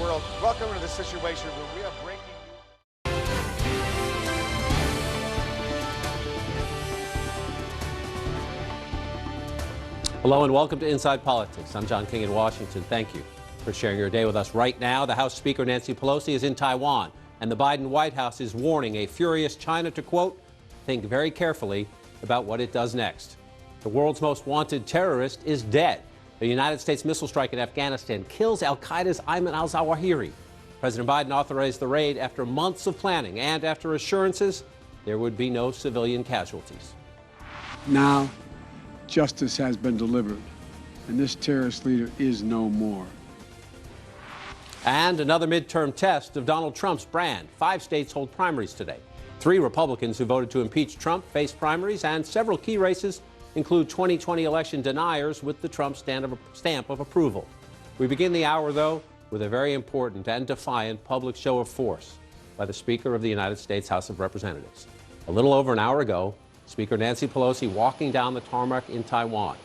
world. Welcome to the Situation Room. We have breaking news. Hello and welcome to Inside Politics. I'm John King in Washington. Thank you for sharing your day with us. Right now, the House Speaker Nancy Pelosi is in Taiwan, and the Biden White House is warning a furious China to, quote, think very carefully about what it does next. The world's most wanted terrorist is dead. A United States missile strike in Afghanistan kills al-Qaeda's Ayman al-Zawahiri. President Biden authorized the raid after months of planning and after assurances there would be no civilian casualties. Now, justice has been delivered, and this terrorist leader is no more. And another midterm test of Donald Trump's brand. 5 states hold primaries today. 3 Republicans who voted to impeach Trump face primaries, and several key races include 2020 election deniers with the Trump stamp of approval. We begin the hour, though, with a very important and defiant public show of force by the Speaker of the United States House of Representatives. A little over an hour ago, Speaker Nancy Pelosi walking down the tarmac in Taiwan.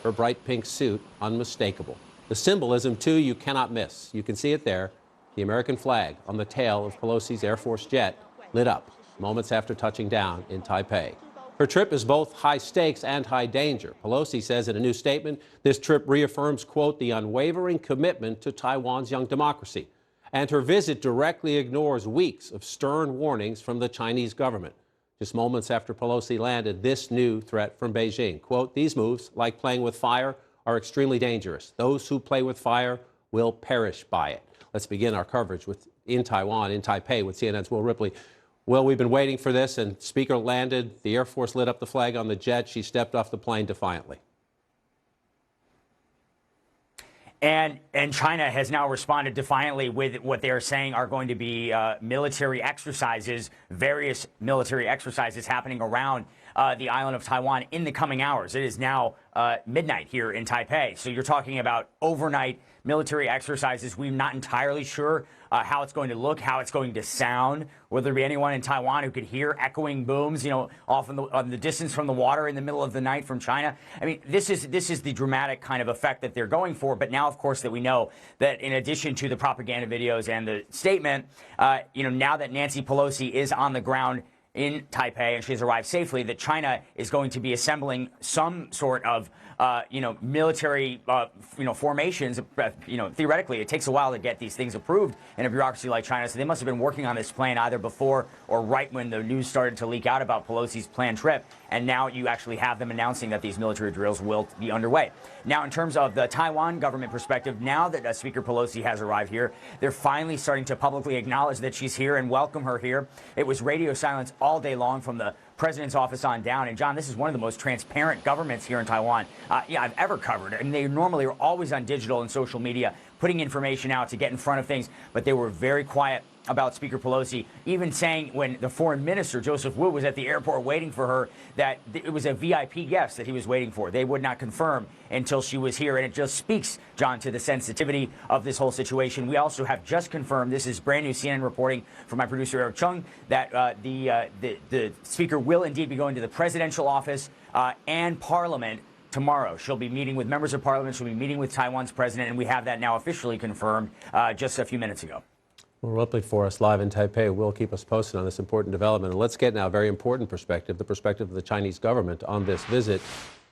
Her bright pink suit, unmistakable. The symbolism, too, you cannot miss. You can see it there, the American flag on the tail of Pelosi's Air Force jet lit up moments after touching down in Taipei. Her trip is both high stakes and high danger. Pelosi says in a new statement, this trip reaffirms, quote, the unwavering commitment to Taiwan's young democracy. And her visit directly ignores weeks of stern warnings from the Chinese government. Just moments after Pelosi landed, this new threat from Beijing. Quote, these moves, like playing with fire, are extremely dangerous. Those who play with fire will perish by it. Let's begin our coverage in Taiwan, in Taipei, with CNN's Will Ripley. Well, we've been waiting for this, and Speaker landed. The Air Force lit up the flag on the jet. She stepped off the plane defiantly. And China has now responded defiantly with what they are saying are going to be military exercises, various military exercises happening around the island of Taiwan in the coming hours. It is now midnight here in Taipei. So you're talking about overnight military exercises. We're not entirely sure how it's going to look, how it's going to sound. Will there be anyone in Taiwan who could hear echoing booms, you know, off on the distance from the water in the middle of the night from China? I mean, this is the dramatic kind of effect that they're going for. But now, of course, that we know that in addition to the propaganda videos and the statement, now that Nancy Pelosi is on the ground in Taipei and she has arrived safely, that China is going to be assembling some sort of military, formations. Theoretically, it takes a while to get these things approved in a bureaucracy like China. So they must have been working on this plan either before or right when the news started to leak out about Pelosi's planned trip. And now you actually have them announcing that these military drills will be underway. Now, in terms of the Taiwan government perspective, now that Speaker Pelosi has arrived here, they're finally starting to publicly acknowledge that she's here and welcome her here. It was radio silence all day long from the president's office on down. And John, this is one of the most transparent governments here in Taiwan I've ever covered. And they normally are always on digital and social media, putting information out to get in front of things. But they were very quiet about Speaker Pelosi, even saying when the foreign minister, Joseph Wu, was at the airport waiting for her, that it was a VIP guest that he was waiting for. They would not confirm until she was here. And it just speaks, John, to the sensitivity of this whole situation. We also have just confirmed, this is brand new CNN reporting from my producer, Eric Chung, that the speaker will indeed be going to the presidential office and parliament tomorrow. She'll be meeting with members of parliament. She'll be meeting with Taiwan's president. And we have that now officially confirmed just a few minutes ago. Well, Ripley for us live in Taipei will keep us posted on this important development. And let's get now a very important perspective, the perspective of the Chinese government on this visit.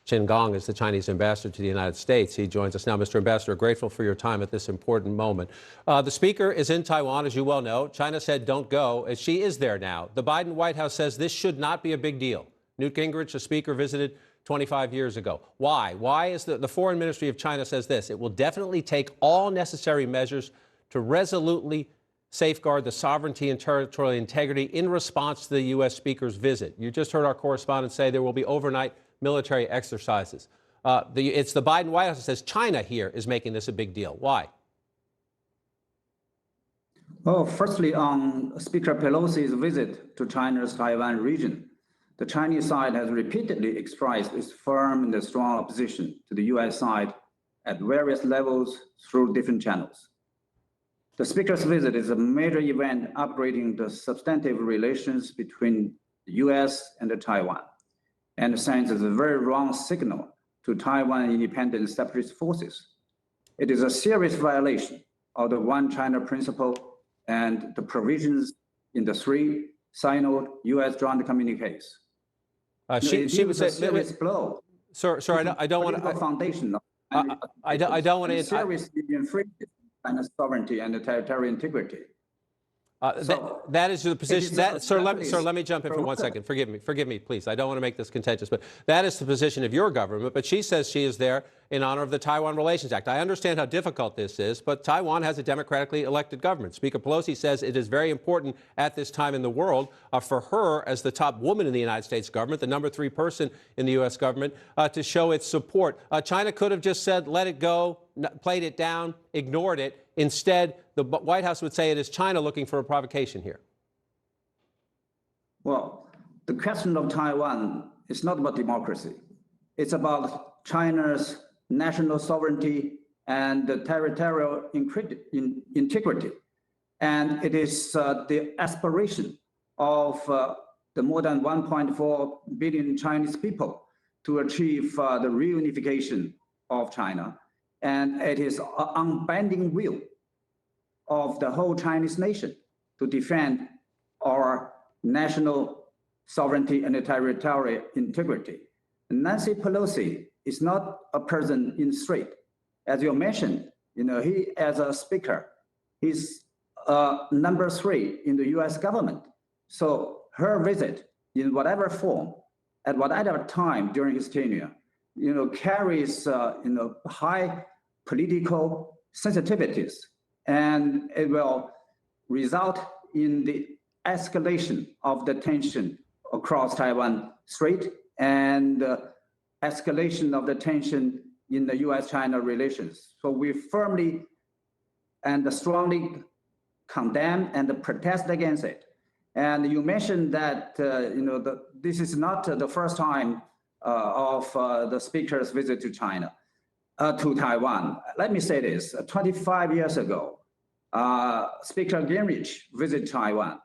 Qin Gang is the Chinese ambassador to the United States. He joins us now. Mr. Ambassador, grateful for your time at this important moment. The speaker is in Taiwan, as you well know. China said don't go, as she is there now. The Biden White House says this should not be a big deal. Newt Gingrich, the speaker, visited 25 years ago. Why? Why is the Foreign Ministry of China says this? It will definitely take all necessary measures to resolutely safeguard the sovereignty and territorial integrity in response to the U.S. Speaker's visit. You just heard our correspondent say there will be overnight military exercises. It's the Biden White House that says China here is making this a big deal. Why? Well, firstly, on Speaker Pelosi's visit to China's Taiwan region, the Chinese side has repeatedly expressed its firm and strong opposition to the U.S. side at various levels through different channels. The Speaker's visit is a major event upgrading the substantive relations between the U.S. and Taiwan, and sends a very wrong signal to Taiwan independent separatist forces. It is a serious violation of the One China principle and the provisions in the 3 Sino-U.S. joint communiques. She would say, serious blow. Sir, I don't want to. Foundation. I don't want to. Seriously infringe China's sovereignty and territorial integrity. That is the position. Sir, let me jump in for 1 second. Forgive me, please. I don't want to make this contentious, but that is the position of your government. But she says she is there in honor of the Taiwan Relations Act. I understand how difficult this is, but Taiwan has a democratically elected government. Speaker Pelosi says it is very important at this time in the world for her, as the top woman in the United States government, the number 3 person in the U.S. government, to show its support. China could have just said, let it go, played it down, ignored it. Instead, the White House would say it is China looking for a provocation here. Well, the question of Taiwan is not about democracy. It's about China's national sovereignty and the territorial integrity. And it is the aspiration of the more than 1.4 billion Chinese people to achieve the reunification of China. And it is an unbending will of the whole Chinese nation to defend our national sovereignty and territorial integrity. Nancy Pelosi is not a person in the street. As you mentioned, he, as a speaker, he's number 3 in the US government. So her visit, in whatever form, at whatever time during his tenure, carries high political sensitivities, and it will result in the escalation of the tension across Taiwan Strait and escalation of the tension in the US-China relations. So we firmly and strongly condemn and protest against it. And you mentioned that this is not the first time of the speaker's visit to China. To Taiwan. Let me say this, 25 years ago, Speaker Gingrich visited Taiwan.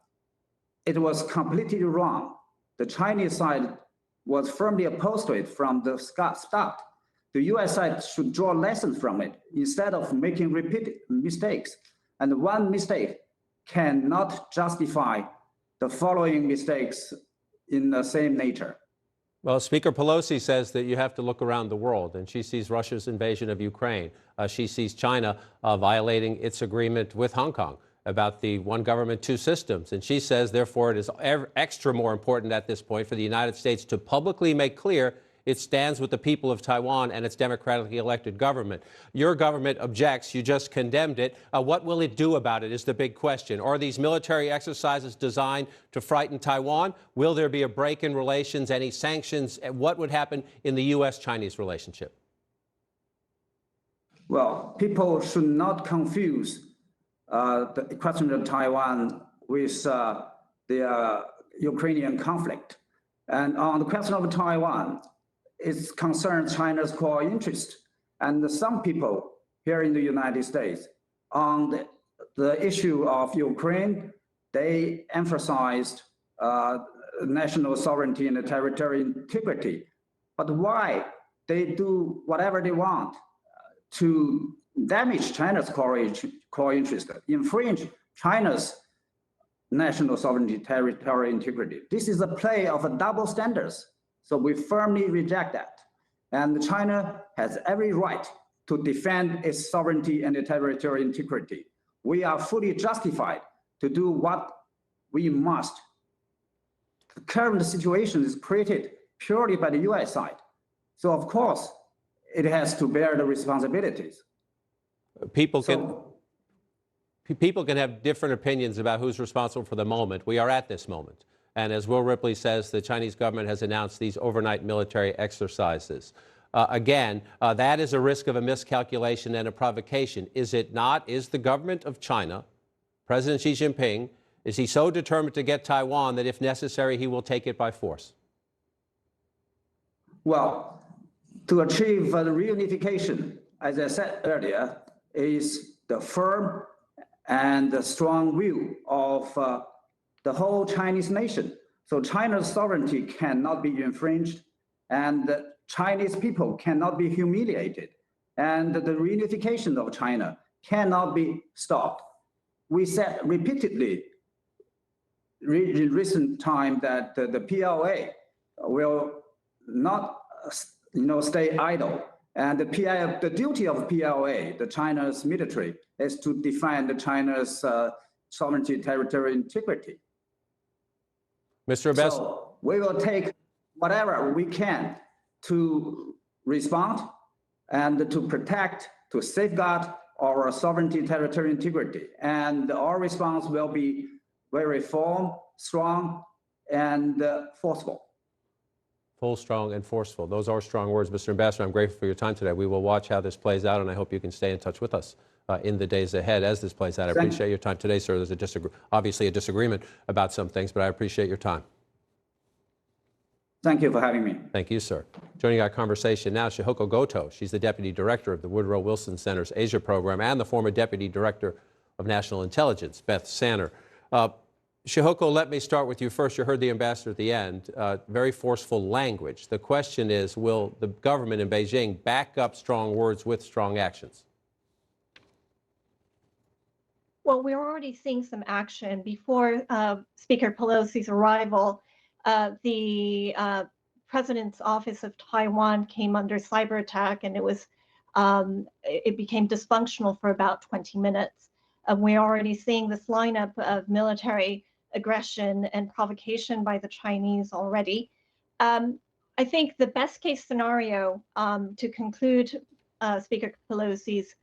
It was completely wrong. The Chinese side was firmly opposed to it from the start. The US side should draw lessons from it instead of making repeated mistakes. And one mistake cannot justify the following mistakes in the same nature. Well, Speaker Pelosi says that you have to look around the world, and she sees Russia's invasion of Ukraine. She sees China violating its agreement with Hong Kong about the one government, two systems. And she says, therefore, it is extra more important at this point for the United States to publicly make clear it stands with the people of Taiwan and its democratically elected government. Your government objects. You just condemned it. What will it do about it is the big question. Are these military exercises designed to frighten Taiwan? Will there be a break in relations, any sanctions? What would happen in the U.S.-Chinese relationship? Well, people should not confuse the question of Taiwan with the Ukrainian conflict. And on the question of Taiwan, it concerns China's core interest. And some people here in the United States, on the issue of Ukraine, they emphasized national sovereignty and territorial integrity. But why they do whatever they want to damage China's core interest, infringe China's national sovereignty, territorial integrity. This is a play of a double standards. So we firmly reject that. And China has every right to defend its sovereignty and territorial integrity. We are fully justified to do what we must. The current situation is created purely by the US side. So of course, it has to bear the responsibilities. People can have different opinions about who's responsible for the moment. We are at this moment. And as Will Ripley says, the Chinese government has announced these overnight military exercises. Again, that is a risk of a miscalculation and a provocation. Is it not? Is the government of China, President Xi Jinping, is he so determined to get Taiwan that if necessary, he will take it by force? Well, to achieve the reunification, as I said earlier, is the firm and the strong will of the whole Chinese nation. So China's sovereignty cannot be infringed, and the Chinese people cannot be humiliated. And the reunification of China cannot be stopped. We said repeatedly in recent time that the PLA will not stay idle. And the duty of PLA, the China's military, is to defend China's sovereignty, territorial integrity. Mr. Ambassador. So we will take whatever we can to respond and to protect, to safeguard our sovereignty, territorial integrity. And our response will be very firm, strong, and forceful. Full, strong, and forceful. Those are strong words, Mr. Ambassador. I'm grateful for your time today. We will watch how this plays out, and I hope you can stay in touch with us in the days ahead as this plays out. I appreciate your time today, sir. There's obviously a disagreement about some things, but I appreciate your time. Thank you for having me. Thank you, sir. Joining our conversation now, Chihoko Goto. She's the Deputy Director of the Woodrow Wilson Center's Asia Program and the former Deputy Director of National Intelligence, Beth Sanner. Chihoko, let me start with you first. You heard the ambassador at the end. Very forceful language. The question is, will the government in Beijing back up strong words with strong actions? Well, we're already seeing some action. Before Speaker Pelosi's arrival, the President's Office of Taiwan came under cyber attack, and it became dysfunctional for about 20 minutes. We're already seeing this lineup of military aggression and provocation by the Chinese already. I think the best case scenario to conclude Speaker Pelosi's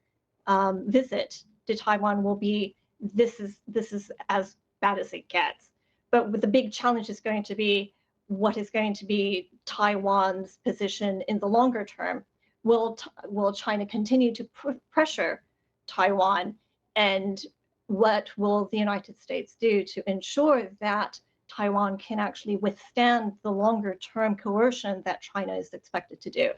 visit to Taiwan will be this is as bad as it gets. But the big challenge is going to be what is going to be Taiwan's position in the longer term. Will China continue to pressure Taiwan, and what will the United States do to ensure that Taiwan can actually withstand the longer term coercion that China is expected to do?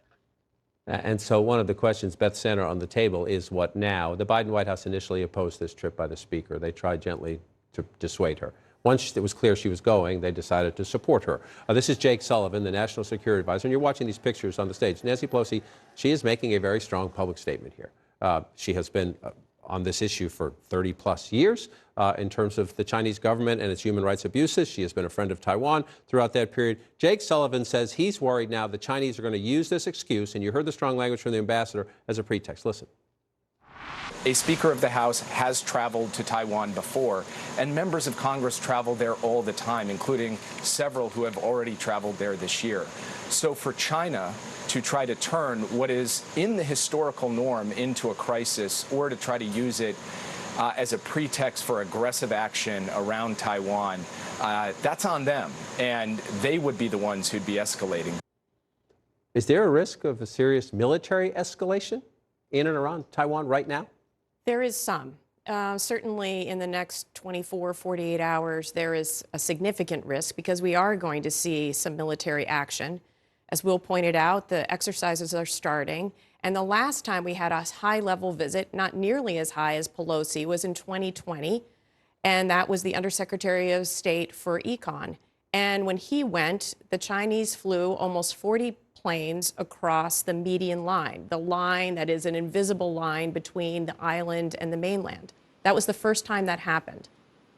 And so one of the questions, Beth Sanner, on the table is what now? The Biden White House initially opposed this trip by the speaker. They tried gently to dissuade her. Once it was clear she was going, they decided to support her. This is Jake Sullivan, the National Security Advisor, and you're watching these pictures on the stage. Nancy Pelosi, she is making a very strong public statement here. She has been on this issue for 30 plus years in terms of the Chinese government and its human rights abuses. She has been a friend of Taiwan throughout that period. Jake Sullivan says he's worried now the Chinese are going to use this excuse, and you heard the strong language from the ambassador, as a pretext. Listen. A Speaker of the House has traveled to Taiwan before, and members of Congress travel there all the time, including several who have already traveled there this year. So for China to try to turn what is in the historical norm into a crisis, or to try to use it as a pretext for aggressive action around Taiwan, that's on them, and they would be the ones who'd be escalating. Is there a risk of a serious military escalation in and around Taiwan right now? There is some. Certainly in the next 24, 48 hours, there is a significant risk because we are going to see some military action. As Will pointed out, the exercises are starting. And the last time we had a high-level visit, not nearly as high as Pelosi, was in 2020. And that was the Undersecretary of State for Econ. And when he went, the Chinese flew almost 40 planes across the median line, the line that is an invisible line between the island and the mainland. That was the first time that happened.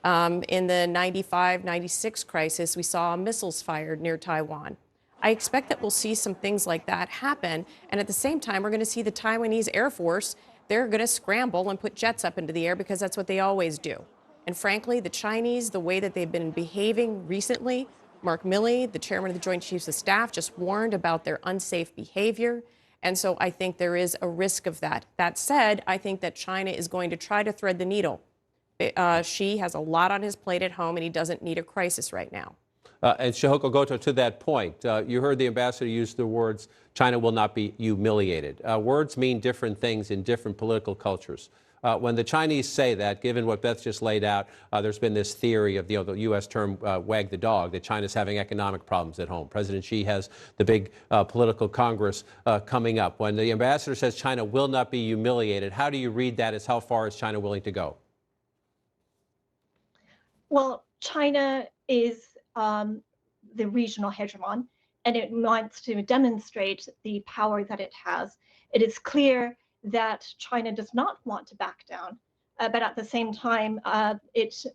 In the 95, 96 crisis, we saw missiles fired near Taiwan. I expect that we'll see some things like that happen. And at the same time, we're going to see the Taiwanese Air Force, they're going to scramble and put jets up into the air because that's what they always do. And frankly, the Chinese, the way that they've been behaving recently, Mark Milley, the chairman of the Joint Chiefs of Staff, just warned about their unsafe behavior. And so I think there is a risk of that. That said, I think that China is going to try to thread the needle. Xi has a lot on his plate at home, and he doesn't need a crisis right now. And Chihoko Goto, to that point, you heard the ambassador use the words, China will not be humiliated. Words mean different things in different political cultures. When the Chinese say that, given what Beth just laid out, there's been this theory of the U.S. term wag the dog, that China's having economic problems at home. President Xi has the big political Congress coming up. When the ambassador says China will not be humiliated, how do you read that as how far is China willing to go? Well, China is the regional hegemon, and it wants to demonstrate the power that it has. It is clear that China does not want to back down, but at the same time, it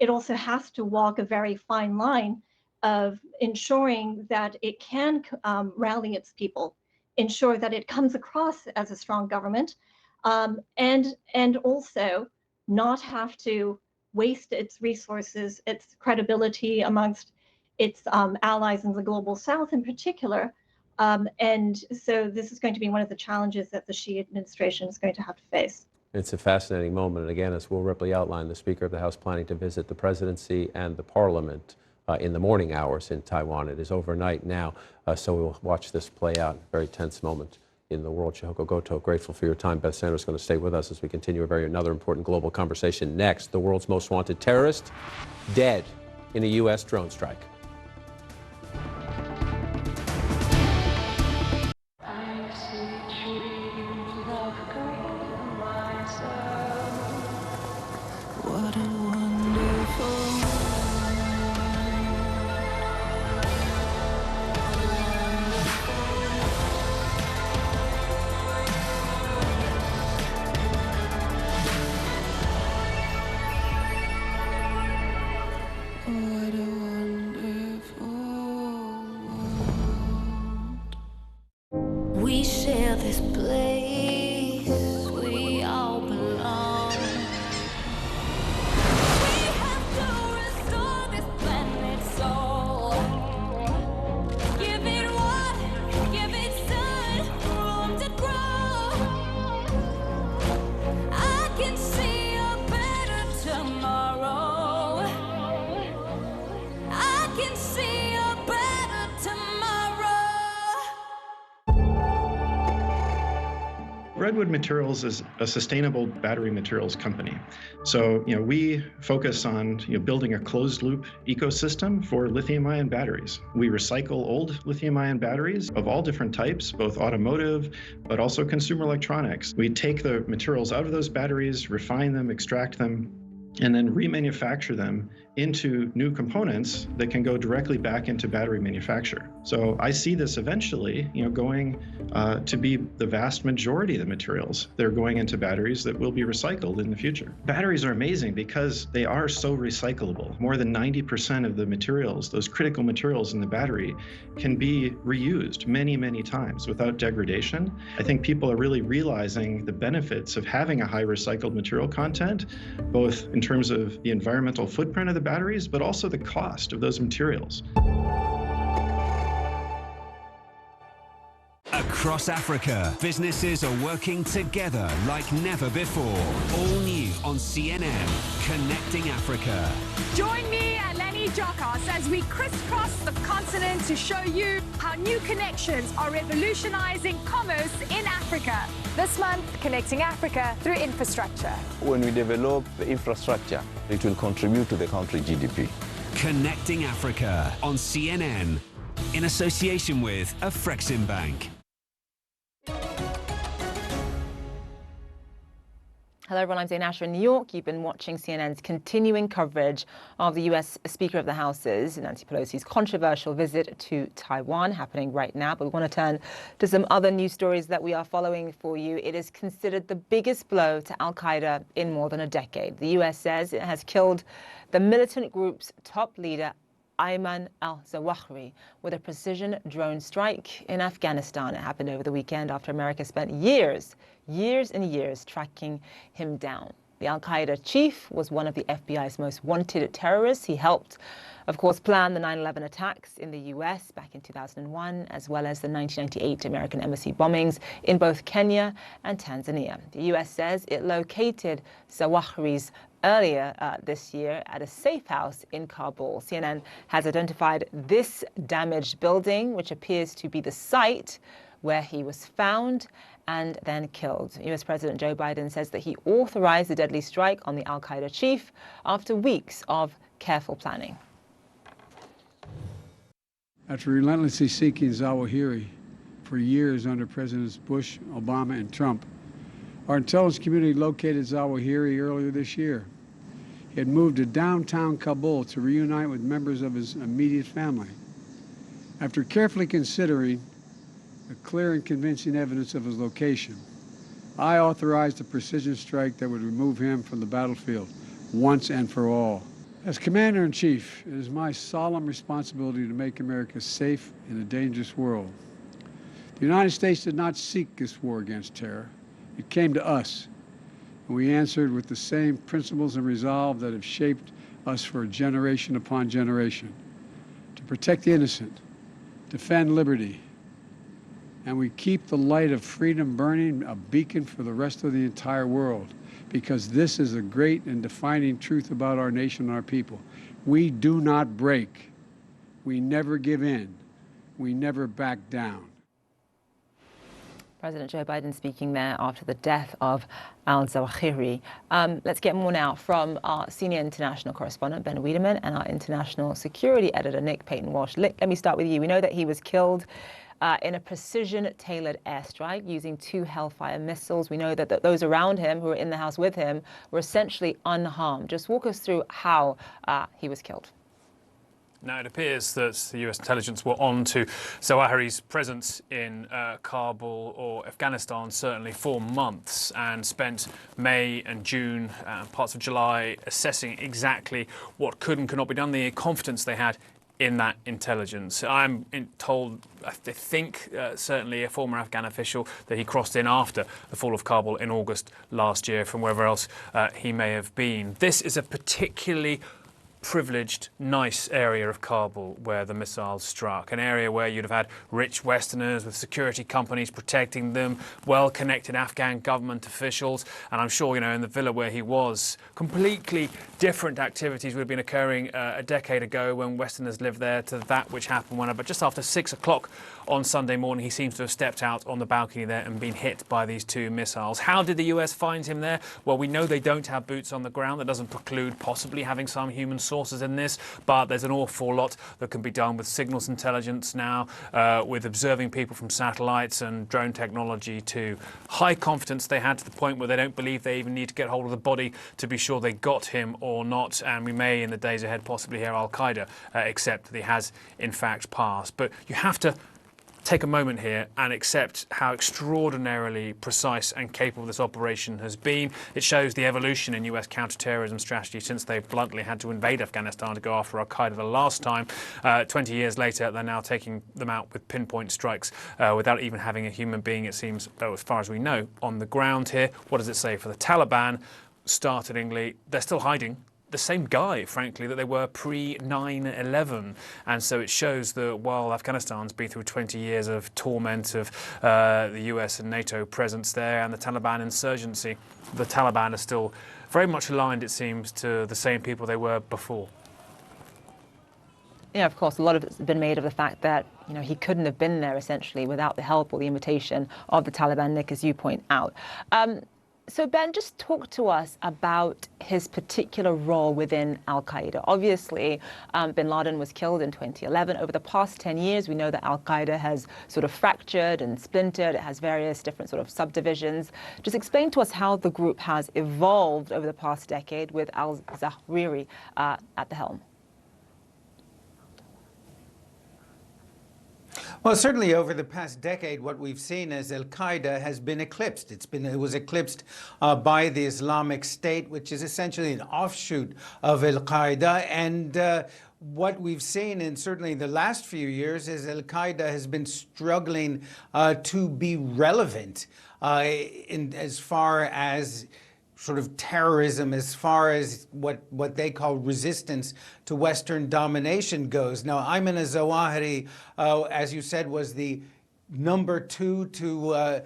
also has to walk a very fine line of ensuring that it can rally its people, ensure that it comes across as a strong government, and also not have to waste its resources, its credibility amongst its allies in the global south in particular. And so this is going to be one of the challenges that the Xi administration is going to have to face. It's a fascinating moment. And again, as Will Ripley outlined, the Speaker of the House planning to visit the presidency and the parliament in the morning hours in Taiwan. It is overnight now, so we'll watch this play out. Very tense moment in the world. Chihoko Goto, grateful for your time. Beth Sanders is going to stay with us as we continue another important global conversation. Next, the world's most wanted terrorist dead in a U.S. drone strike. We share this place, we all belong. We have to restore this planet's soul. Give it water, give it sun, room to grow. I can see a better tomorrow. I can see a better tomorrow. Redwood Materials is a sustainable battery materials company. So, we focus on, building a closed-loop ecosystem for lithium-ion batteries. We recycle old lithium-ion batteries of all different types, both automotive, but also consumer electronics. We take the materials out of those batteries, refine them, extract them, and then remanufacture them into new components that can go directly back into battery manufacture. So I see this eventually, going to be the vast majority of the materials that are going into batteries that will be recycled in the future. Batteries are amazing because they are so recyclable. More than 90% of the materials, those critical materials in the battery, can be reused many, many times without degradation. I think people are really realizing the benefits of having a high recycled material content, both in terms of the environmental footprint of the batteries, but also the cost of those materials. Across Africa, businesses are working together like never before. All new on CNN, Connecting Africa. Join me and Lenny Jokos as we crisscross the continent to show you how new connections are revolutionizing commerce in Africa. This month, Connecting Africa through infrastructure. When we develop the infrastructure, it will contribute to the country GDP. Connecting Africa on CNN in association with Afreximbank. Hello everyone, I'm Zain Asher in New York. You've been watching CNN's continuing coverage of the US Speaker of the House's, Nancy Pelosi's controversial visit to Taiwan happening right now. But we want to turn to some other news stories that we are following for you. It is considered the biggest blow to Al-Qaeda in more than a decade. The US says it has killed the militant group's top leader, Ayman al-Zawahiri, with a precision drone strike in Afghanistan. It happened over the weekend after America spent years and years tracking him down. The al-Qaeda chief was one of the FBI's most wanted terrorists. He helped, of course, plan the 9/11 attacks in the US back in 2001, as well as the 1998 American embassy bombings in both Kenya and Tanzania. The US says it located Zawahiri's earlier this year at a safe house in Kabul. CNN has identified this damaged building, which appears to be the site where he was found and then killed. US President Joe Biden says that he authorized the deadly strike on the al-Qaeda chief after weeks of careful planning. After relentlessly seeking Zawahiri for years under Presidents Bush, Obama, and Trump, our intelligence community located Zawahiri earlier this year. He had moved to downtown Kabul to reunite with members of his immediate family. After carefully considering clear and convincing evidence of his location. I authorized a precision strike that would remove him from the battlefield once and for all. As Commander-in-Chief, it is my solemn responsibility to make America safe in a dangerous world. The United States did not seek this war against terror. It came to us, and we answered with the same principles and resolve that have shaped us for generation upon generation. To protect the innocent, defend liberty, and we keep the light of freedom burning, a beacon for the rest of the entire world, because this is a great and defining truth about our nation and our people. We do not break. We never give in. We never back down. President Joe Biden speaking there after the death of al-Zawahiri. Let's get more now from our senior international correspondent, Ben Wiedemann, and our international security editor, Nick Payton-Walsh. Let me start with you. We know that he was killed in a precision-tailored airstrike using 2 Hellfire missiles. We know that those around him who were in the house with him were essentially unharmed. Just walk us through how he was killed. Now, it appears that the US intelligence were on to Zawahiri's presence in Kabul or Afghanistan, certainly for months, and spent May and June, parts of July, assessing exactly what could and could not be done, the confidence they had in that intelligence. I'm told, I think, certainly a former Afghan official, that he crossed in after the fall of Kabul in August last year from wherever else he may have been. This is a particularly privileged, nice area of Kabul where the missiles struck, an area where you'd have had rich Westerners with security companies protecting them, well-connected Afghan government officials, and I'm sure, you know, in the villa where he was, completely different activities would have been occurring a decade ago when Westerners lived there to that which happened when, but just after 6 o'clock on Sunday morning, he seems to have stepped out on the balcony there and been hit by these 2 missiles. How did the US find him there? Well, we know they don't have boots on the ground. That doesn't preclude possibly having some human sources in this, but there's an awful lot that can be done with signals intelligence now, with observing people from satellites and drone technology too. High confidence they had, to the point where they don't believe they even need to get hold of the body to be sure they got him or not, and we may in the days ahead possibly hear Al-Qaeda accept that he has in fact passed. But you have to take a moment here and accept how extraordinarily precise and capable this operation has been. It shows the evolution in US counterterrorism strategy since they bluntly had to invade Afghanistan to go after Al-Qaeda the last time. 20 years later, they're now taking them out with pinpoint strikes without even having a human being, it seems, as far as we know, on the ground here. What does it say for the Taliban? Startlingly, they're still hiding the same guy, frankly, that they were pre-9/11. And so it shows that while Afghanistan's been through 20 years of torment of the US and NATO presence there and the Taliban insurgency, the Taliban are still very much aligned, it seems, to the same people they were before. Yeah, of course, a lot of it's been made of the fact that, you know, he couldn't have been there essentially without the help or the invitation of the Taliban, Nick, as you point out. So, Ben, just talk to us about his particular role within al-Qaeda. Obviously, bin Laden was killed in 2011. Over the past 10 years, we know that al-Qaeda has sort of fractured and splintered. It has various different sort of subdivisions. Just explain to us how the group has evolved over the past decade with al-Zawahiri at the helm. Well, certainly over the past decade, what we've seen is al-Qaeda has been eclipsed. It was eclipsed by the Islamic State, which is essentially an offshoot of al-Qaeda. And what we've seen in certainly the last few years is al-Qaeda has been struggling to be relevant as far as sort of terrorism, as far as what they call resistance to Western domination goes. Now, Ayman al-Zawahiri, as you said, was the number 2 to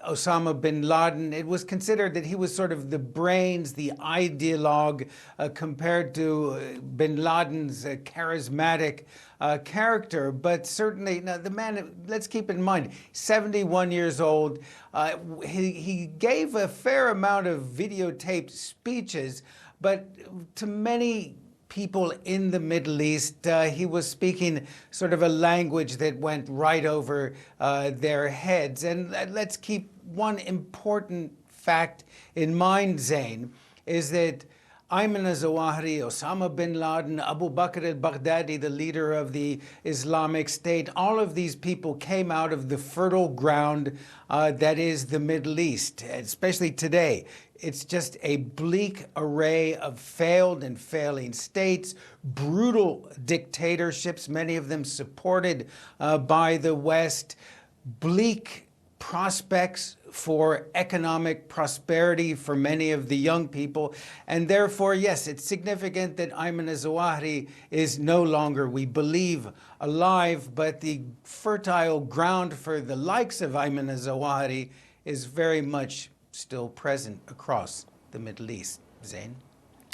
Osama bin Laden. It was considered that he was sort of the brains, the ideologue, compared to bin Laden's charismatic character. But certainly, now the man, let's keep in mind, 71 years old. He gave a fair amount of videotaped speeches, but to many people in the Middle East, he was speaking sort of a language that went right over their heads. And let's keep one important fact in mind, Zain, is that Ayman al-Zawahiri, Osama bin Laden, Abu Bakr al-Baghdadi, the leader of the Islamic State, all of these people came out of the fertile ground that is the Middle East, especially today. It's just a bleak array of failed and failing states, brutal dictatorships, many of them supported by the West, bleak prospects for economic prosperity for many of the young people. And therefore, yes, it's significant that Ayman al-Zawahiri is no longer, we believe, alive, but the fertile ground for the likes of Ayman al-Zawahiri is very much still present across the Middle East. Zain?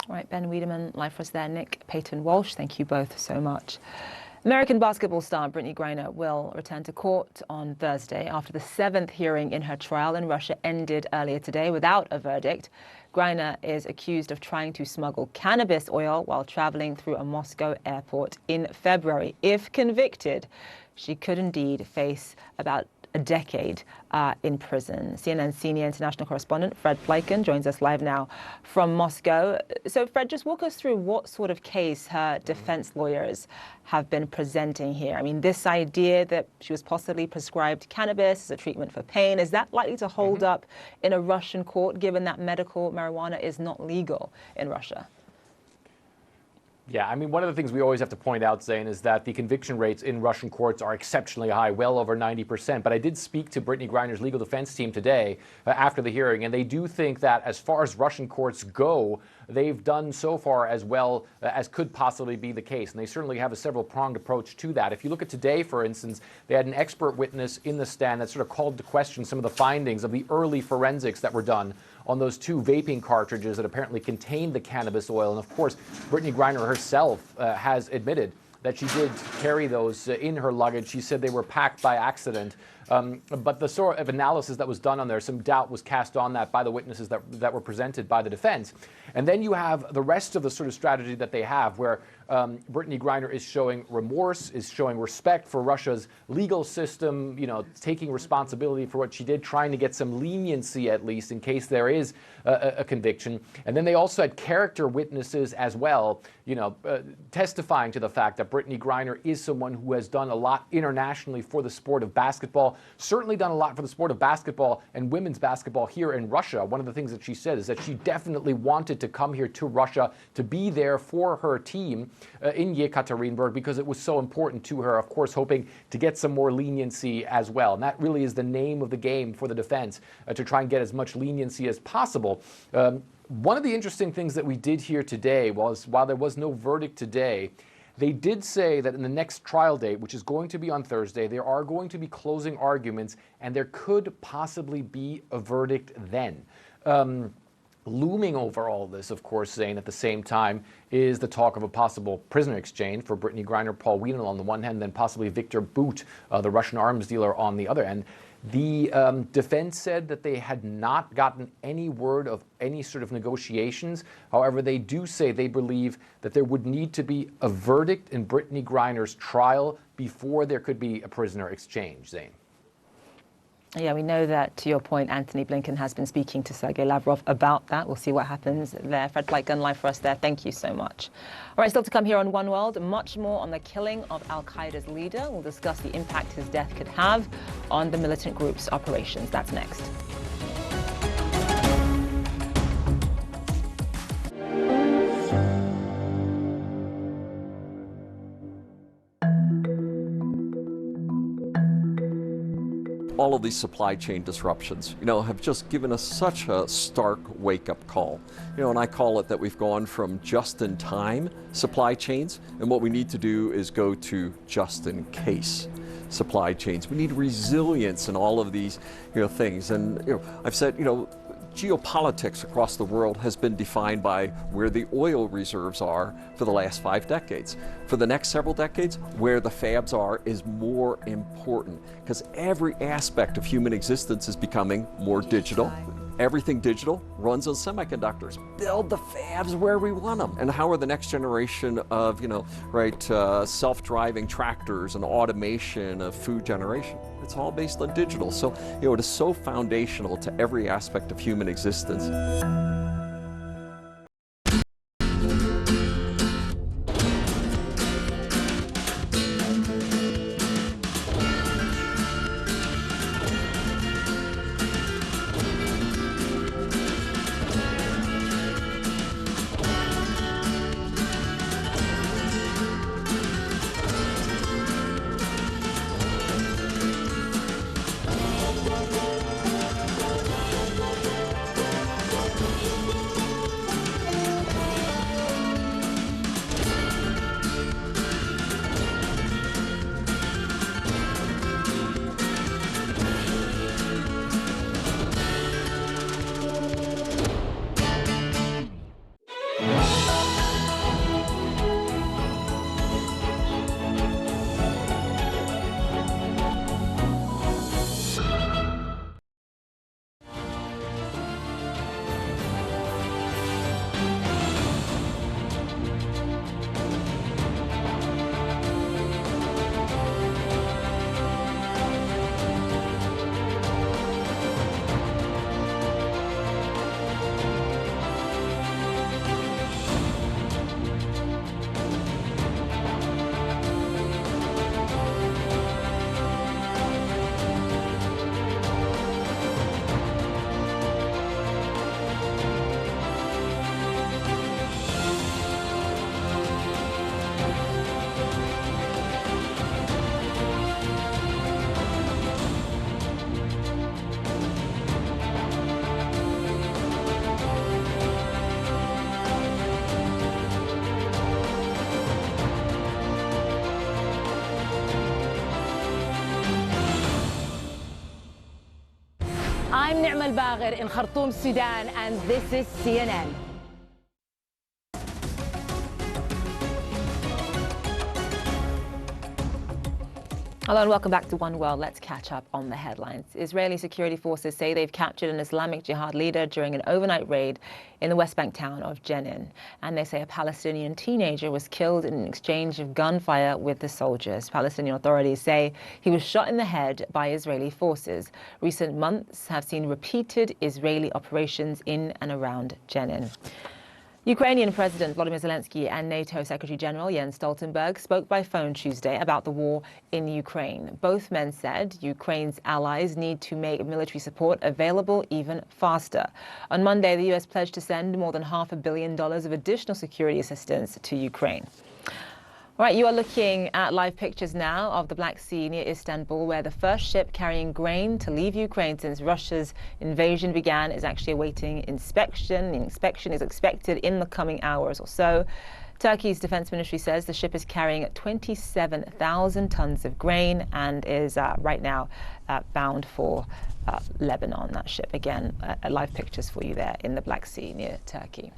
All right, Ben Wiedemann, live for us there. Nick Payton-Walsh, thank you both so much. American basketball star Brittney Griner will return to court on Thursday after the 7th hearing in her trial in Russia ended earlier today without a verdict. Griner is accused of trying to smuggle cannabis oil while traveling through a Moscow airport in February. If convicted, she could indeed face about a decade in prison. CNN senior international correspondent Fred Fleiken joins us live now from Moscow. So Fred, just walk us through what sort of case her defense lawyers have been presenting here. I mean, this idea that she was possibly prescribed cannabis as a treatment for pain, is that likely to hold up in a Russian court, given that medical marijuana is not legal in Russia? Yeah, I mean, one of the things we always have to point out, Zain, is that the conviction rates in Russian courts are exceptionally high, well over 90%. But I did speak to Brittney Griner's legal defense team today after the hearing, and they do think that as far as Russian courts go, they've done so far as well as could possibly be the case. And they certainly have a several-pronged approach to that. If you look at today, for instance, they had an expert witness in the stand that sort of called to question some of the findings of the early forensics that were done on those 2 vaping cartridges that apparently contained the cannabis oil. And of course, Brittney Griner herself has admitted that she did carry those in her luggage. She said they were packed by accident. But the sort of analysis that was done on there, some doubt was cast on that by the witnesses that were presented by the defense. And then you have the rest of the sort of strategy that they have, where Brittney Griner is showing remorse, is showing respect for Russia's legal system, you know, taking responsibility for what she did, trying to get some leniency at least in case there is a conviction. And then they also had character witnesses as well, you know, testifying to the fact that Brittney Griner is someone who has done a lot internationally for the sport of basketball, certainly done a lot for the sport of basketball and women's basketball here in Russia. One of the things that she said is that she definitely wanted to come here to Russia to be there for her team in Yekaterinburg because it was so important to her, of course, hoping to get some more leniency as well. And that really is the name of the game for the defense, to try and get as much leniency as possible. One of the interesting things that we did here today was, while there was no verdict today, they did say that in the next trial date, which is going to be on Thursday, there are going to be closing arguments, and there could possibly be a verdict then. Looming over all this, of course, Zain, at the same time, is the talk of a possible prisoner exchange for Brittney Griner, Paul Whelan on the one hand, then possibly Victor Bout, the Russian arms dealer, on the other end. The defense said that they had not gotten any word of any sort of negotiations. However, they do say they believe that there would need to be a verdict in Brittney Griner's trial before there could be a prisoner exchange, Zain. Yeah, we know that, to your point, Antony Blinken has been speaking to Sergei Lavrov about that. We'll see what happens there. Fred Fleiken, live for us there. Thank you so much. All right, still to come here on One World, much more on the killing of al-Qaeda's leader. We'll discuss the impact his death could have on the militant group's operations. That's next. All of these supply chain disruptions, have just given us such a stark wake-up call. And I call it that we've gone from just-in-time supply chains, and what we need to do is go to just-in-case supply chains. We need resilience in all of these, things. And I've said, geopolitics across the world has been defined by where the oil reserves are for the last 5 decades. For the next several decades, where the fabs are is more important, because every aspect of human existence is becoming more digital. Everything digital runs on semiconductors. Build the fabs where we want them. And how are the next generation of, self-driving tractors and automation of food generation? It's all based on digital. So, it is so foundational to every aspect of human existence. I'm Ni'ma Al-Bagher in Khartoum, Sudan, and this is CNN. Hello and welcome back to One World. Let's catch up on the headlines. Israeli security forces say they've captured an Islamic Jihad leader during an overnight raid in the West Bank town of Jenin. And they say a Palestinian teenager was killed in an exchange of gunfire with the soldiers. Palestinian authorities say he was shot in the head by Israeli forces. Recent months have seen repeated Israeli operations in and around Jenin. Ukrainian President Volodymyr Zelensky and NATO Secretary General Jens Stoltenberg spoke by phone Tuesday about the war in Ukraine. Both men said Ukraine's allies need to make military support available even faster. On Monday, the U.S. pledged to send more than $500 million of additional security assistance to Ukraine. All right, you are looking at live pictures now of the Black Sea near Istanbul, where the first ship carrying grain to leave Ukraine since Russia's invasion began is actually awaiting inspection. The inspection is expected in the coming hours or so. Turkey's defense ministry says the ship is carrying 27,000 tons of grain and is right now bound for Lebanon, that ship. Again, live pictures for you there in the Black Sea near Turkey.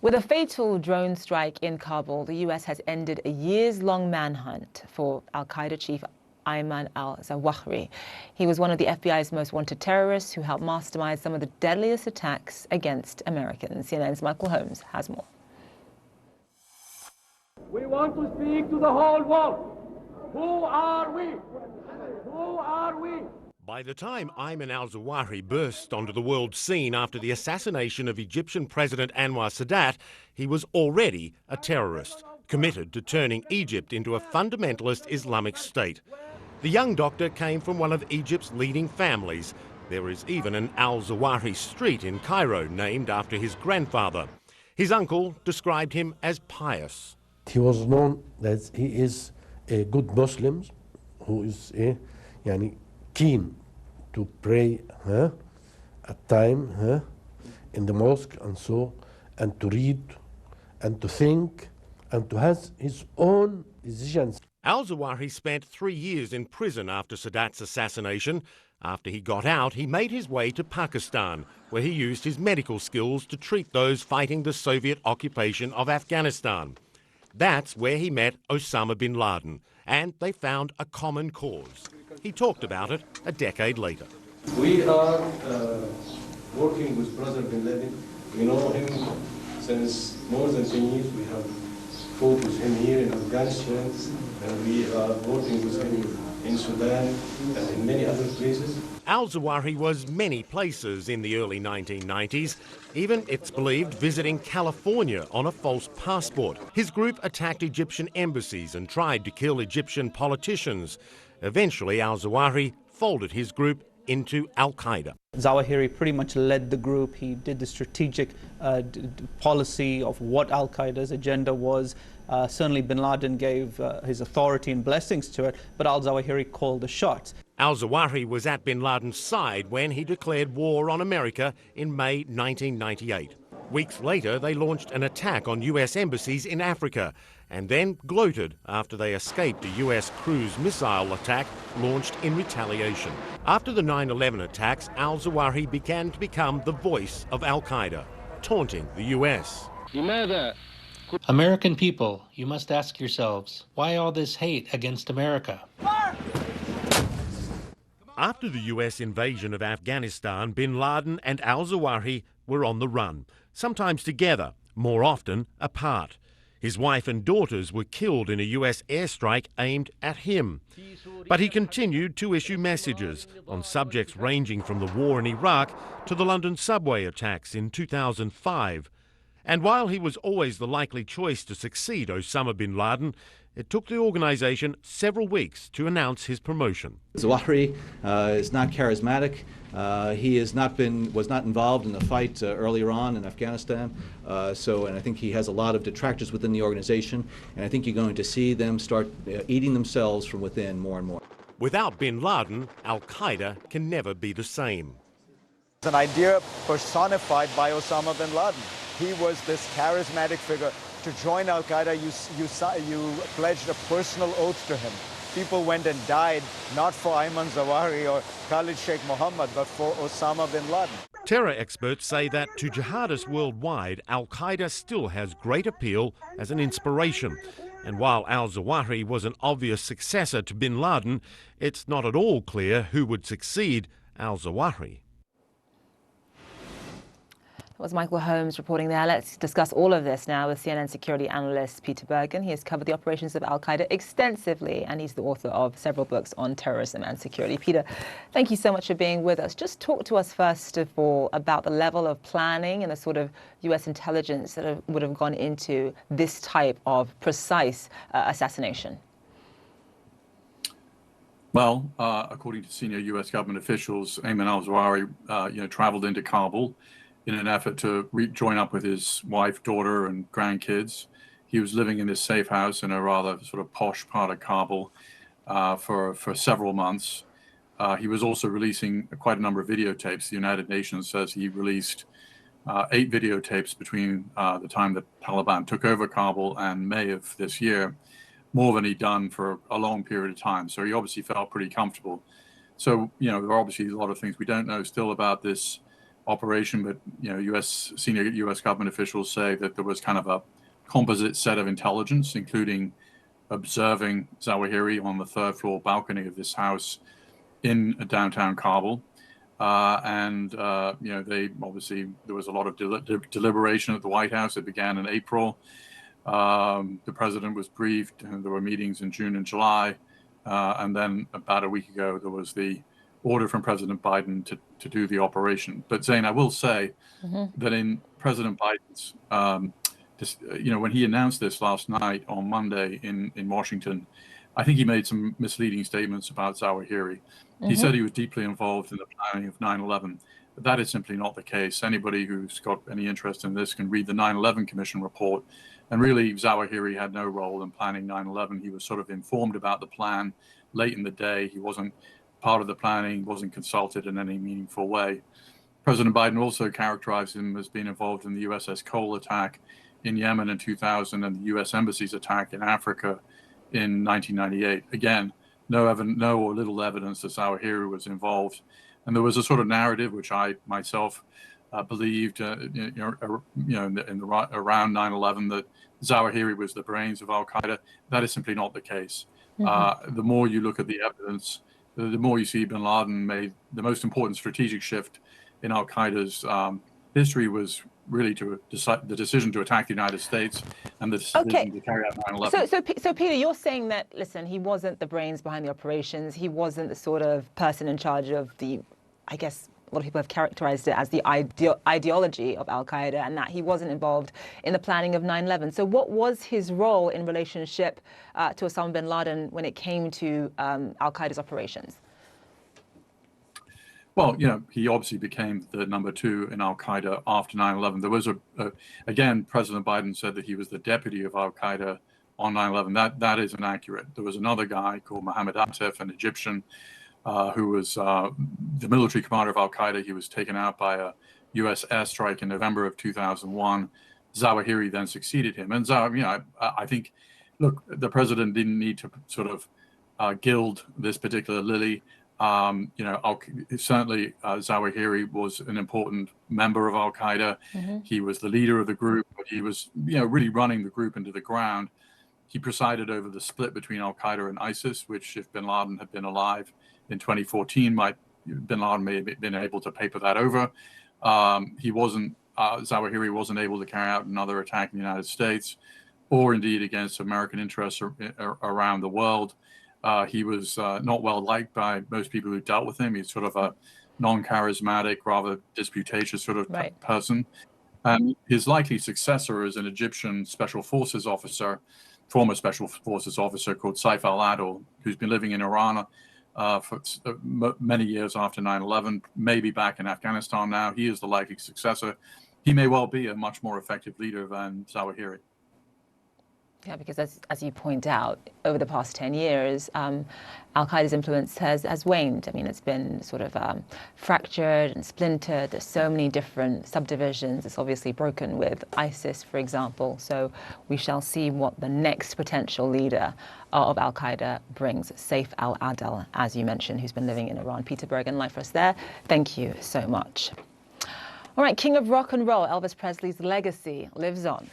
With a fatal drone strike in Kabul, the U.S. has ended a years-long manhunt for al-Qaeda chief Ayman al-Zawahiri. He was one of the FBI's most wanted terrorists who helped mastermind some of the deadliest attacks against Americans. CNN's Michael Holmes has more. We want to speak to the whole world. Who are we? Who are we? By the time Ayman al-Zawahiri burst onto the world scene after the assassination of Egyptian President Anwar Sadat, he was already a terrorist, committed to turning Egypt into a fundamentalist Islamic state. The young doctor came from one of Egypt's leading families. There is even an al-Zawahiri street in Cairo named after his grandfather. His uncle described him as pious. He was known that he is a good Muslim who is keen to pray at time in the mosque and to read and to think and to have his own decisions. Al-Zawahiri spent 3 years in prison after Sadat's assassination. After he got out, he made his way to Pakistan, where he used his medical skills to treat those fighting the Soviet occupation of Afghanistan. That's where he met Osama bin Laden, and they found a common cause. He talked about it a decade later. We are working with Brother bin Laden. We know him since more than 10 years. We have fought with him here in Afghanistan, and we are working with him in Sudan and in many other places. Al-Zawahiri was many places in the early 1990s, even, it's believed, visiting California on a false passport. His group attacked Egyptian embassies and tried to kill Egyptian politicians. Eventually, al-Zawahiri folded his group into al-Qaeda. Zawahiri pretty much led the group. He did the strategic policy of what al-Qaeda's agenda was. Certainly bin Laden gave his authority and blessings to it, but al-Zawahiri called the shots. Al-Zawahiri was at bin Laden's side when he declared war on America in May 1998. Weeks later, they launched an attack on US embassies in Africa and then gloated after they escaped a US cruise missile attack launched in retaliation. After the 9/11 attacks, al-Zawahiri began to become the voice of al-Qaeda, taunting the US. American people, you must ask yourselves, why all this hate against America? After the US invasion of Afghanistan, bin Laden and al-Zawahiri were on the run, sometimes together, more often apart. His wife and daughters were killed in a US airstrike aimed at him. But he continued to issue messages on subjects ranging from the war in Iraq to the London subway attacks in 2005. And while he was always the likely choice to succeed Osama bin Laden, it took the organization several weeks to announce his promotion. Zawahiri is not charismatic. He was not involved in the fight earlier on in Afghanistan. And I think he has a lot of detractors within the organization. And I think you're going to see them start eating themselves from within more and more. Without bin Laden, al-Qaeda can never be the same. It's an idea personified by Osama bin Laden. He was this charismatic figure. To join al-Qaeda, you pledged a personal oath to him. people went and died, not for Ayman Zawahiri or Khalid Sheikh Mohammed, but for Osama bin Laden. Terror experts say that to jihadists worldwide, al-Qaeda still has great appeal as an inspiration. And while al-Zawahiri was an obvious successor to bin Laden, it's not at all clear who would succeed al-Zawahiri. That was Michael Holmes reporting there. Let's discuss all of this now with CNN security analyst Peter Bergen. He has covered the operations of al-Qaeda extensively, and he's the author of several books on terrorism and security. Peter, thank you so much for being with us. Just talk to us first of all about the level of planning and the sort of U.S. intelligence that would have gone into this type of precise assassination. Well, according to senior U.S. government officials, Ayman al-Zawahiri, traveled into Kabul in an effort to join up with his wife, daughter, and grandkids. He was living in his safe house in a rather sort of posh part of Kabul for several months. He was also releasing quite a number of videotapes. The United Nations says he released 8 videotapes between the time that Taliban took over Kabul and May of this year, more than he'd done for a long period of time. So he obviously felt pretty comfortable. So, there are obviously a lot of things we don't know still about this operation, but senior U.S. government officials say that there was kind of a composite set of intelligence, including observing Zawahiri on the 3rd floor balcony of this house in downtown Kabul, they obviously there was a lot of deliberation at the White House. It began in April. The president was briefed, and there were meetings in June and July, and then about a week ago there was the order from President Biden to do the operation. But Zain, I will say that in President Biden's, when he announced this last night on Monday in Washington, I think he made some misleading statements about Zawahiri. He said he was deeply involved in the planning of 9/11. But that is simply not the case. Anybody who's got any interest in this can read the 9/11 Commission report. And really, Zawahiri had no role in planning 9/11. He was sort of informed about the plan late in the day. He wasn't part of the planning, wasn't consulted in any meaningful way. President Biden also characterized him as being involved in the USS Cole attack in Yemen in 2000 and the U.S. Embassy's attack in Africa in 1998. Again, no or little evidence that Zawahiri was involved. And there was a sort of narrative, which I myself believed, around 9/11, that Zawahiri was the brains of al-Qaeda. That is simply not the case. The more you look at the evidence, the more you see bin Laden made the most important strategic shift in al-Qaeda's history was really the decision to attack the United States and the decision to carry out 9/11. So Peter, you're saying that, listen, he wasn't the brains behind the operations. He wasn't the sort of person in charge of the, I guess, a lot of people have characterized it as the ideology of al-Qaeda, and that he wasn't involved in the planning of 9/11. So what was his role in relationship to Osama bin Laden when it came to al-Qaeda's operations? Well, he obviously became the number 2 in al-Qaeda after 9/11. There was again, President Biden said that he was the deputy of al-Qaeda on 9/11. That is inaccurate. There was another guy called Mohammed Atef, an Egyptian, who was the military commander of al-Qaeda. He was taken out by a U.S. airstrike in November of 2001. Zawahiri then succeeded him. And I think, look, the president didn't need to sort of gild this particular lily. Certainly Zawahiri was an important member of al-Qaeda. He was the leader of the group, but he was, really running the group into the ground. He presided over the split between al-Qaeda and ISIS, which, if bin Laden had been alive in 2014, bin Laden may have been able to paper that over. Zawahiri wasn't able to carry out another attack in the United States, or indeed against American interests around the world. He was not well liked by most people who dealt with him. He's sort of a non-charismatic, rather disputatious sort of person. And his likely successor is an Egyptian special forces officer, former special forces officer called Saif al-Adil, who's been living in Iran for many years after 9/11, maybe back in Afghanistan now. He is the likely successor. He may well be a much more effective leader than Zawahiri. Yeah, because as you point out, over the past 10 years, Al-Qaeda's influence has waned. I mean, it's been sort of fractured and splintered. There's so many different subdivisions. It's obviously broken with ISIS, for example. So we shall see what the next potential leader of Al-Qaeda brings. Saif al-Adel, as you mentioned, who's been living in Iran. Peter Bergen, live for us there. Thank you so much. All right, King of Rock and Roll, Elvis Presley's legacy lives on.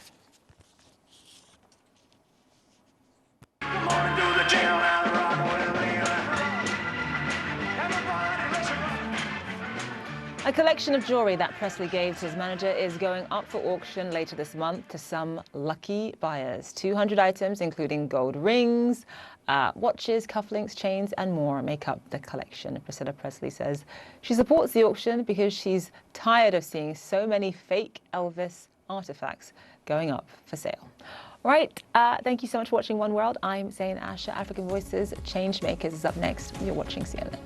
A collection of jewelry that Presley gave to his manager is going up for auction later this month to some lucky buyers. 200 items, including gold rings, watches, cufflinks, chains, and more make up the collection. Priscilla Presley says she supports the auction because she's tired of seeing so many fake Elvis artifacts going up for sale. All right, thank you so much for watching One World. I'm Zain Asher. African Voices Changemakers is up next. You're watching CNN.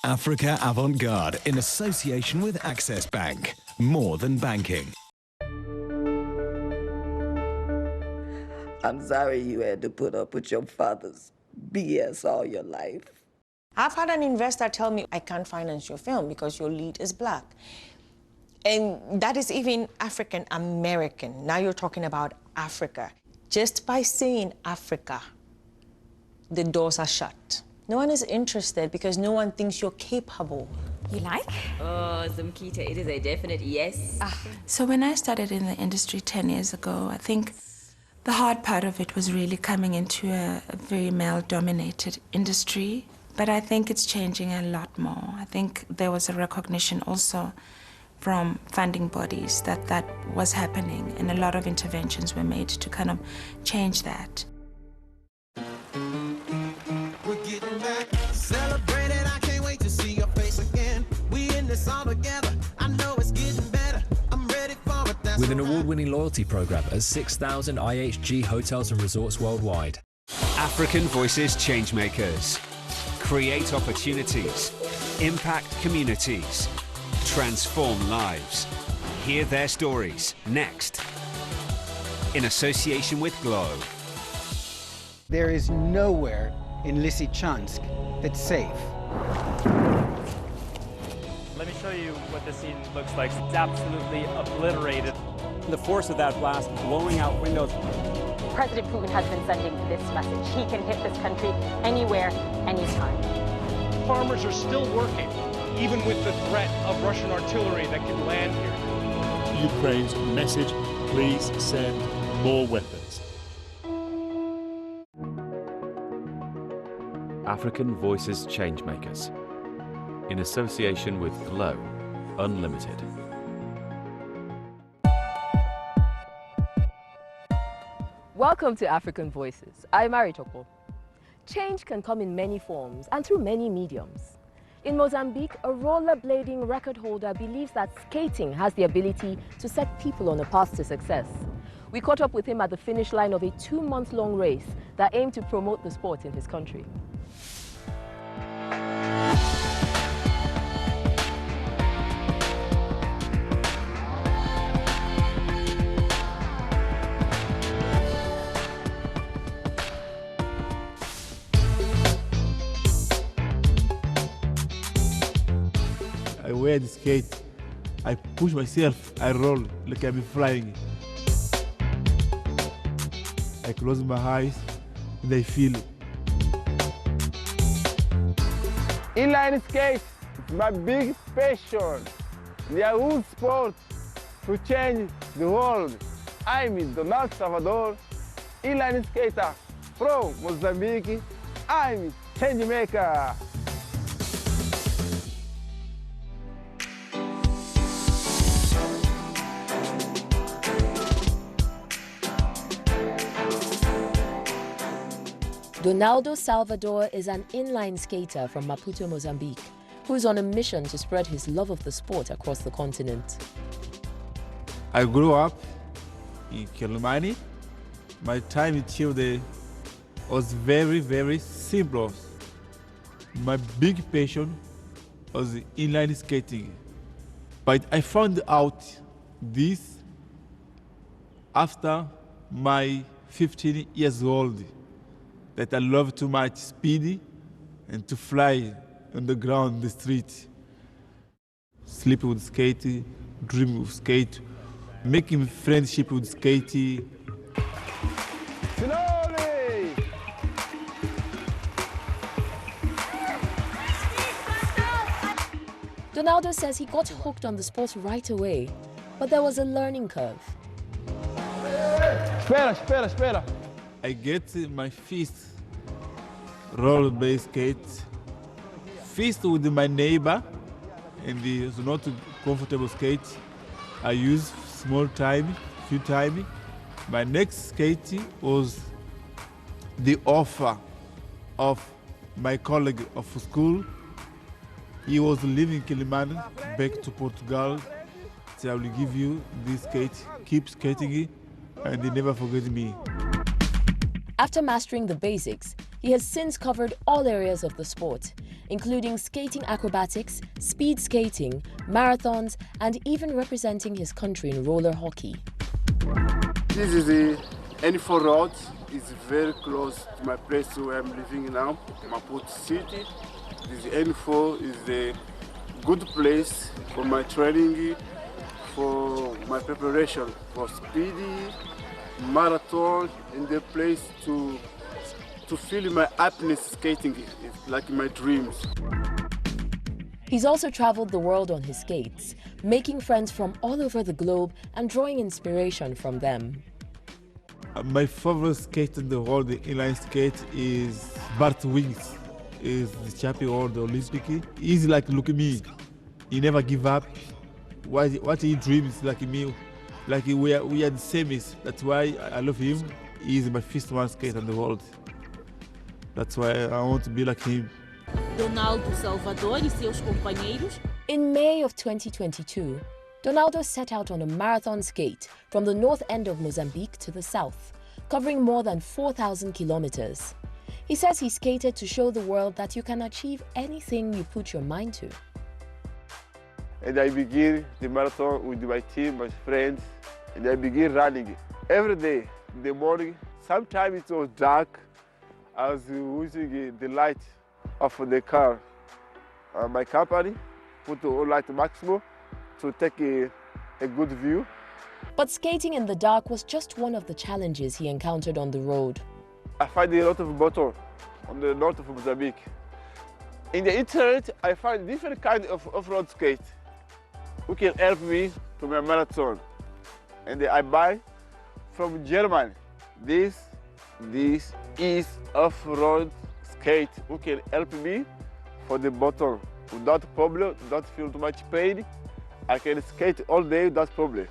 Africa Avant-Garde in association with Access Bank. More than banking. I'm sorry you had to put up with your father's BS all your life. I've had an investor tell me I can't finance your film because your lead is black. And that is even African American. Now you're talking about Africa. Just by saying Africa, the doors are shut. No one is interested because no one thinks you're capable. You like? Oh, Zumkita, it is a definite yes. So when I started in the industry 10 years ago, I think the hard part of it was really coming into a very male-dominated industry. But I think it's changing a lot more. I think there was a recognition also from funding bodies that that was happening, and a lot of interventions were made to kind of change that. With an award-winning loyalty program at 6,000 IHG hotels and resorts worldwide. African Voices Changemakers. Create opportunities. Impact communities. Transform lives. Hear their stories next. In association with Glow. There is nowhere in Lysychansk that's safe. Let me show you what the scene looks like. It's absolutely obliterated. The force of that blast blowing out windows. President Putin has been sending this message. He can hit this country anywhere, anytime. Farmers are still working, even with the threat of Russian artillery that could land here. Ukraine's message, please send more weapons. African Voices Changemakers. In association with Glow Unlimited. Welcome to African Voices. I'm Mari Toko. Change can come in many forms and through many mediums. In Mozambique, a rollerblading record holder believes that skating has the ability to set people on a path to success. We caught up with him at the finish line of a 2-month-long race that aimed to promote the sport in his country. I wear the skate, I push myself, I roll like I'm flying. I close my eyes and I feel it. Inline skates It's my big passion. The whole sport to change the world. I'm Donaldo Salvador, inline skater from Mozambique. I'm change maker. Donaldo Salvador is an inline skater from Maputo, Mozambique, who is on a mission to spread his love of the sport across the continent. I grew up in Quelimane. My time in Chile was very, very simple. My big passion was inline skating. But I found out this after my 15 years old, that I love too much speed and to fly on the ground, in the street. Sleep with skate, dream with skate, making friendship with skate. Slowly! Donaldo says he got hooked on the sport right away, but there was a learning curve. Espera. I get my first rollerblade skate, first with my neighbor, and it's not a comfortable skate. I use few time. My next skate was the offer of my colleague of school. He was living in Quelimane, back to Portugal. So I will give you this skate, keep skating, and they never forget me. After mastering the basics, he has since covered all areas of the sport, including skating acrobatics, speed skating, marathons, and even representing his country in roller hockey. This is the N4 road. It's very close to my place where I'm living now, Maputo City. This N4 is a good place for my training, for my preparation for speedy, marathon, and the place to feel my happiness skating. It's like my dreams. He's also traveled the world on his skates, making friends from all over the globe and drawing inspiration from them. My favorite skater in the world, the inline skate, is Bart Wings. He's the champion of the Olympic. He's like, look at me. He never give up. What he dreams like me. Like we are the same. That's why I love him. He's my first one skater in the world. That's why I want to be like him. Donaldo Salvador e seus companheiros. In May of 2022, Donaldo set out on a marathon skate from the north end of Mozambique to the south, covering more than 4,000 kilometers. He says he skated to show the world that you can achieve anything you put your mind to. And I begin the marathon with my team, my friends, and I begin running every day in the morning. Sometimes it was dark. I was using the light of the car. My company put the light maximum to take a good view. But skating in the dark was just one of the challenges he encountered on the road. I find a lot of bottle on the north of Mozambique. In the internet, I find different kinds of off-road skate who can help me to my marathon. And I buy from Germany. This is off-road skate who can help me for the bottom. Without problem, don't feel too much pain. I can skate all day without problem.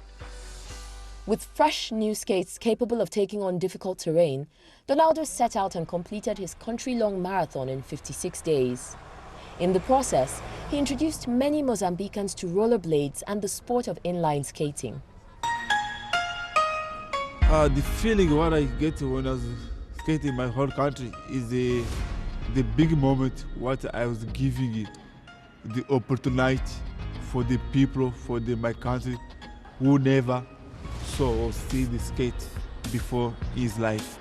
With fresh new skates capable of taking on difficult terrain, Donaldo set out and completed his country-long marathon in 56 days. In the process, he introduced many Mozambicans to rollerblades and the sport of inline skating. The feeling what I get when I was skating my whole country is the big moment what I was giving the opportunity for the people, for my country who never saw or see the skate before his life.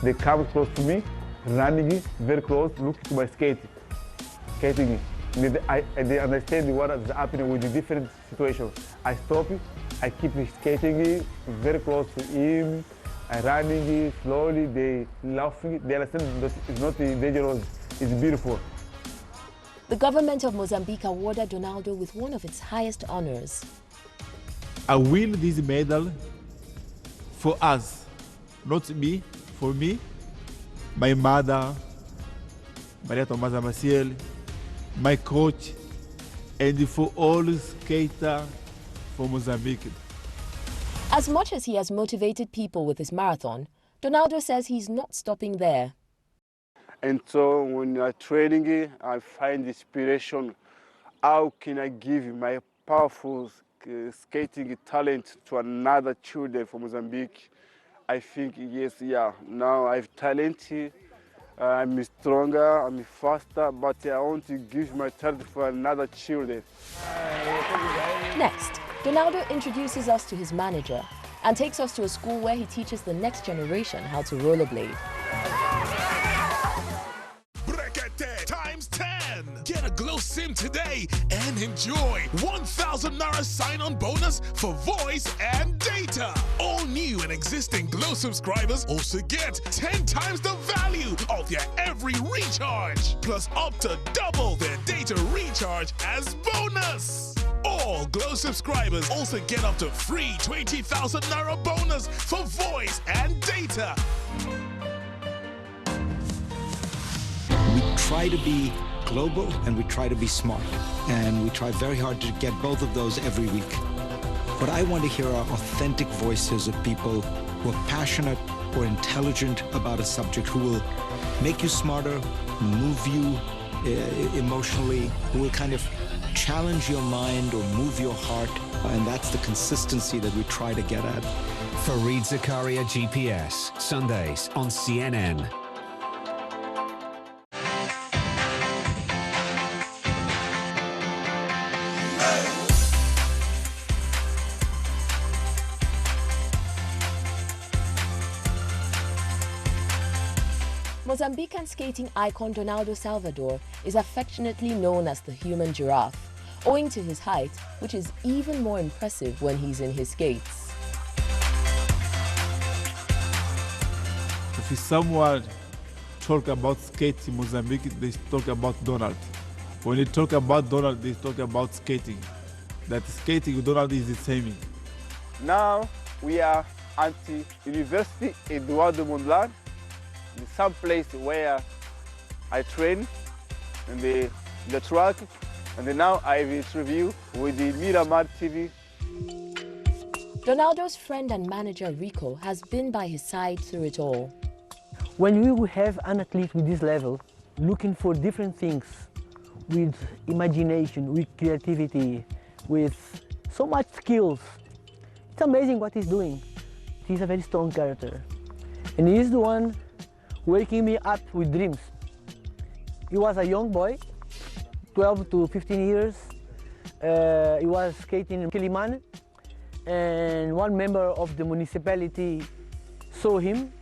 They come close to me, running very close, looking to my skating. They understand what is happening with the different situations. I stop it, I keep skating very close to him, I running slowly, they laughing, they understand that it's not dangerous, it's beautiful. The government of Mozambique awarded Donaldo with one of its highest honors. I win this medal for us, not me, for me, my mother, Maria Tomasa Maciel, my coach, and for all skaters from Mozambique. As much as he has motivated people with his marathon, Donaldo says he's not stopping there. And so when I'm training, I find inspiration. How can I give my powerful skating talent to another children from Mozambique? I think, yes, now I have talent, I'm stronger, I'm faster, but I want to give my talent for another children. Next, Donaldo introduces us to his manager and takes us to a school where he teaches the next generation how to rollerblade. Times 10. Get a Glow SIM today and enjoy 1,000 Naira sign-on bonus for voice and data. All new and existing Glow subscribers also get 10 times the value of their every recharge, plus up to double their data recharge as bonus. All Glow subscribers also get up to free 20,000 Naira bonus for voice and data. We try to be global and we try to be smart. And we try very hard to get both of those every week. What I want to hear are authentic voices of people who are passionate or intelligent about a subject, who will make you smarter, move you emotionally, who will kind of challenge your mind or move your heart. And that's the consistency that we try to get at. Fareed Zakaria GPS, Sundays on CNN. Mozambican skating icon Donaldo Salvador is affectionately known as the human giraffe, owing to his height, which is even more impressive when he's in his skates. If someone talk about skating in Mozambique, they talk about Donald. When they talk about Donald, they talk about skating. That skating with Donald is the same. Now we are at the University Eduardo Mondlane, in some place where I train in the track, and now I have interview with the Miramar TV. Donaldo's friend and manager Rico has been by his side through it all. When we will have an athlete with this level, looking for different things, with imagination, with creativity, with so much skills, it's amazing what he's doing. He's a very strong character. And he's the one waking me up with dreams. He was a young boy, 12 to 15 years. He was skating in Kiliman, and one member of the municipality saw him,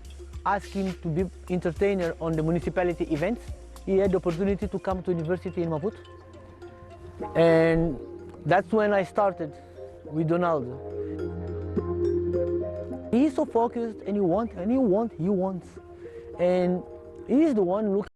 asked him to be entertainer on the municipality events. He had the opportunity to come to university in Maputo. And that's when I started with Donaldo. He's so focused, and he wants. And he's the one looking